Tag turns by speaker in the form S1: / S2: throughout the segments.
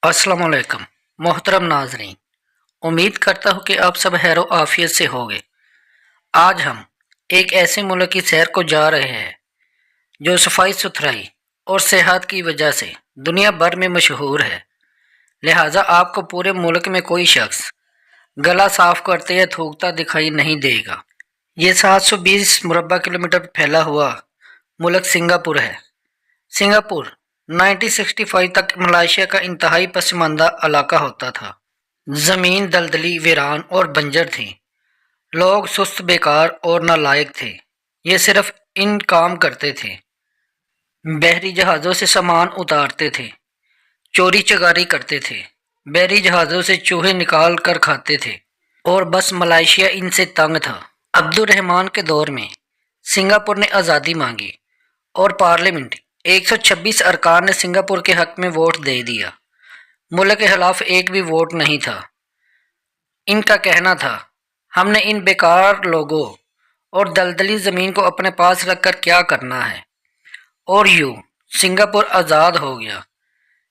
S1: अस्सलाम वालेकुम मोहतरम नाजरीन। उम्मीद करता हूँ कि आप सब खैर आफियत से होंगे। आज हम एक ऐसे मुल्क की सैर को जा रहे हैं जो सफाई सुथराई और सेहत की वजह से दुनिया भर में मशहूर है। लिहाजा आपको पूरे मुल्क में कोई शख्स गला साफ करते या थूकता दिखाई नहीं देगा। ये 720 मुरबा किलोमीटर पर फैला हुआ मुल्क सिंगापुर है। सिंगापुर 1965 तक मलेशिया का इंतहाई पसमानदा इलाका होता था। ज़मीन दलदली, वीरान और बंजर थी। लोग सुस्त, बेकार और नालायक थे। ये सिर्फ इन काम करते थे, बहरी जहाज़ों से सामान उतारते थे, चोरी चकारी करते थे, बहरी जहाज़ों से चूहे निकाल कर खाते थे और बस मलेशिया इनसे तंग था। अब्दुर्रहमान के दौर में सिंगापुर ने आज़ादी मांगी और पार्लियामेंट 126 अरकान ने सिंगापुर के हक में वोट दे दिया। मुल्क के खिलाफ एक भी वोट नहीं था। इनका कहना था, हमने इन बेकार लोगों और दलदली ज़मीन को अपने पास रखकर क्या करना है। और यूं सिंगापुर आज़ाद हो गया।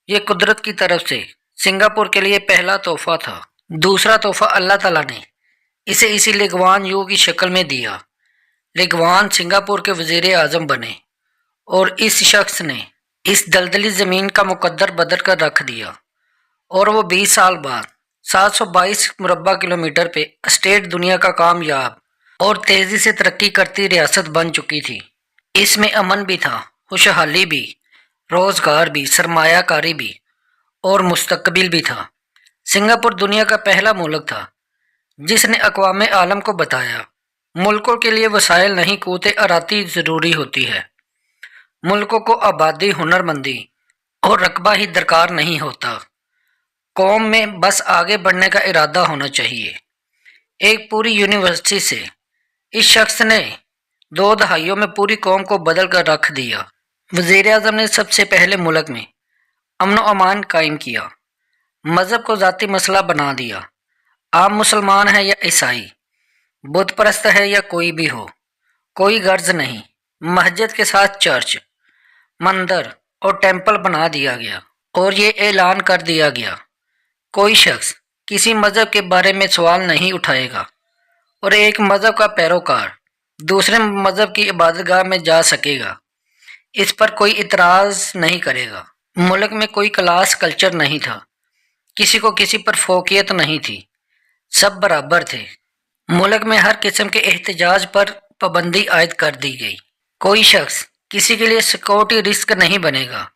S1: ये कुदरत की तरफ से सिंगापुर के लिए पहला तोहफा था। दूसरा तोहफा अल्लाह ताला ने इसे इसी लिगवान यू की शक्ल में दिया। लिगवान सिंगापुर के वज़ीर आज़म बने और इस शख्स ने इस दलदली ज़मीन का मुकद्दर बदल कर रख दिया और वो 20 साल बाद 722 मुरबा किलोमीटर पे स्टेट दुनिया का कामयाब और तेज़ी से तरक्की करती रियासत बन चुकी थी। इसमें अमन भी था, खुशहाली भी, रोज़गार भी, सरमायाकारी भी और मुस्तकबिल भी था। सिंगापुर दुनिया का पहला मुल्क था जिसने अक़वाम आलम को बताया, मुल्कों के लिए वसाइल नहीं क़ुव्वत अराती ज़रूरी होती है। मुल्कों को आबादी, हुनरमंदी और रकबा ही दरकार नहीं होता। कौम में बस आगे बढ़ने का इरादा होना चाहिए। एक पूरी यूनिवर्सिटी से इस शख्स ने 2 दहाइयों में पूरी कौम को बदल कर रख दिया। वज़ीर आज़म ने सबसे पहले मुल्क में अमन व अमान कायम किया, मज़हब को ज़ाती मसला बना दिया। आप मुसलमान हैं या ईसाई, बुत परस्त है या कोई भी हो, कोई गर्ज नहीं। मस्जिद के साथ चर्च, मंदिर और टेंपल बना दिया गया और ये ऐलान कर दिया गया, कोई शख्स किसी मज़हब के बारे में सवाल नहीं उठाएगा और एक मज़हब का पैरोकार दूसरे मज़हब की इबादतगाह में जा सकेगा। इस पर कोई इतराज़ नहीं करेगा। मुल्क में कोई क्लास कल्चर नहीं था, किसी को किसी पर फोकियत नहीं थी, सब बराबर थे। मुल्क में हर किस्म के एहतजाज पर पाबंदी आयद कर दी गई। कोई शख्स किसी के लिए सिक्योरिटी रिस्क नहीं बनेगा।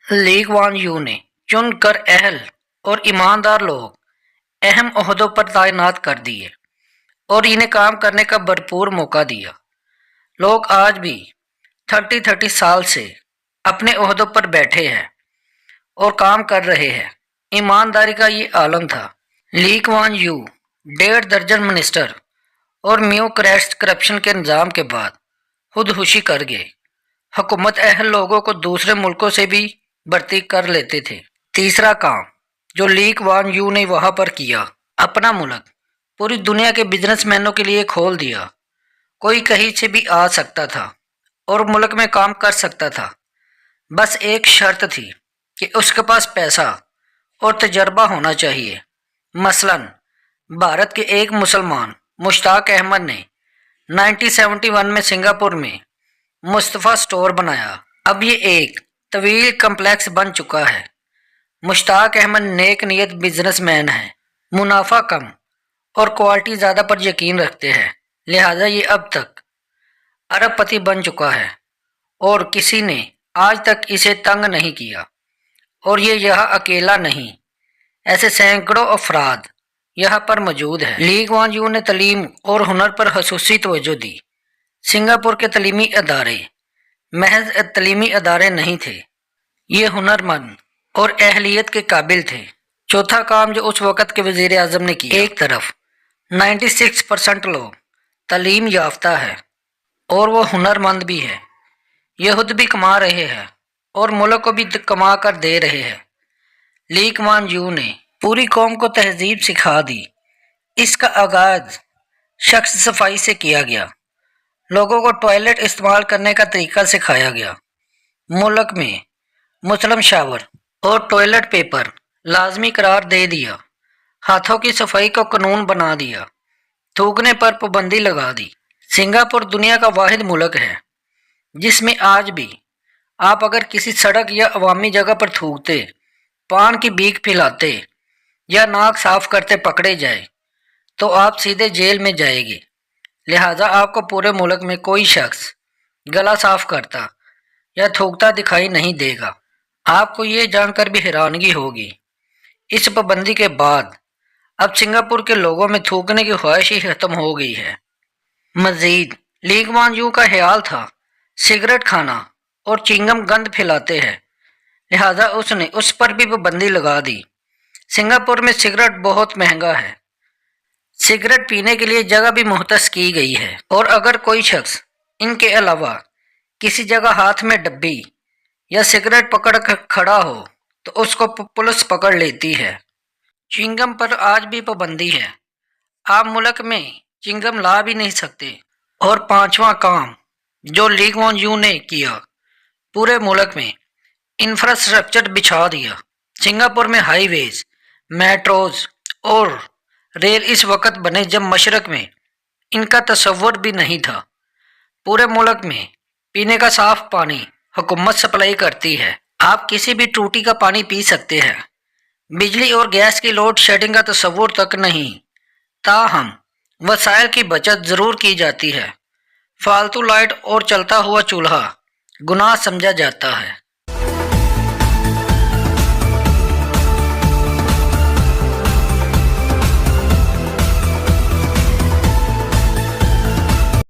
S1: लीग वान यू ने चुन कर अहल और ईमानदार लोग अहम ओहदों पर तैनात कर दिए और इन्हें काम करने का भरपूर मौका दिया। लोग आज भी 30 साल से अपने ओहदों पर बैठे हैं और काम कर रहे हैं। ईमानदारी का ये आलम था। ली कुआन यू 1.5 दर्जन मिनिस्टर और म्यूक्रेट्स करप्शन के निज़ाम के बाद खुदकुशी कर गए। हुकूमत अहल लोगों को दूसरे मुल्कों से भी भर्ती कर लेते थे। तीसरा काम जो ली कुआन यू ने वहाँ पर किया, अपना मुल्क पूरी दुनिया के बिजनेसमैनों के लिए खोल दिया। कोई कहीं से भी आ सकता था और मुल्क में काम कर सकता था। बस एक शर्त थी कि उसके पास पैसा और तजर्बा होना चाहिए। मसलन भारत के एक मुसलमान मुश्ताक अहमद ने 1971 में सिंगापुर में मुस्तफ़ा स्टोर बनाया। अब ये एक तवील कम्प्लेक्स बन चुका है। मुश्ताक अहमद नेक नीयत बिजनेसमैन है, मुनाफा कम और क्वालिटी ज़्यादा पर यकीन रखते हैं। लिहाजा ये अब तक अरबपति बन चुका है और किसी ने आज तक इसे तंग नहीं किया। और ये यहाँ अकेला नहीं, ऐसे सैकड़ों अफराद यहाँ पर मौजूद हैं। ली कुआन यू ने तालीम और हुनर पर खसूसी तवज्जो दी। सिंगापुर के तलीमी अदारे महज तलीमी अदारे नहीं थे, ये हुनरमंद और अहलियत के काबिल थे। चौथा काम जो उस वक़्त के वज़ीर आज़म ने किया, एक तरफ 96% लोग तालीम याफ्ता है और वो हुनरमंद भी है, ये खुद भी कमा रहे हैं और मुल्क को भी कमा कर दे रहे हैं। ली कुआन यू ने पूरी कौम को तहजीब सिखा दी। इसका आगाज़ शख्स सफाई से किया गया। लोगों को टॉयलेट इस्तेमाल करने का तरीका सिखाया गया। मुल्क में मुस्लिम शावर और टॉयलेट पेपर लाजमी करार दे दिया, हाथों की सफाई को कानून बना दिया, थूकने पर पाबंदी लगा दी। सिंगापुर दुनिया का वाहिद मुल्क है जिसमें आज भी आप अगर किसी सड़क या अवामी जगह पर थूकते, पान की बीक फैलाते या नाक साफ करते पकड़े जाए तो आप सीधे जेल में जाएंगे। लिहाजा आपको पूरे मुल्क में कोई शख्स गला साफ करता या थूकता दिखाई नहीं देगा। आपको ये जानकर भी हैरानगी होगी, इस पाबंदी के बाद अब सिंगापुर के लोगों में थूकने की ख्वाहिश ही खत्म हो गई है। मजीद ली कुआन यूं का ख्याल था सिगरेट खाना और चिंगम गंद फैलाते हैं, लिहाजा उसने उस पर भी पाबंदी लगा दी। सिंगापुर में सिगरेट बहुत महंगा है, सिगरेट पीने के लिए जगह भी मुख्तस की गई है और अगर कोई शख्स इनके अलावा किसी जगह हाथ में डब्बी या सिगरेट पकड़ कर खड़ा हो तो उसको पुलिस पकड़ लेती है। चिंगम पर आज भी पाबंदी है, आप मुल्क में चिंगम ला भी नहीं सकते। और पांचवा काम जो ली कुआन यूं ने किया, पूरे मुल्क में इंफ्रास्ट्रक्चर बिछा दिया। सिंगापुर में हाईवेज, मेट्रोज और रेल इस वक्त बने जब मशरक में इनका तसव्वुर भी नहीं था। पूरे मुल्क में पीने का साफ पानी हुकूमत सप्लाई करती है, आप किसी भी टूटी का पानी पी सकते हैं। बिजली और गैस की लोड शेडिंग का तसव्वुर तक नहीं, ताहम वसाइल की बचत ज़रूर की जाती है। फालतू लाइट और चलता हुआ चूल्हा गुनाह समझा जाता है।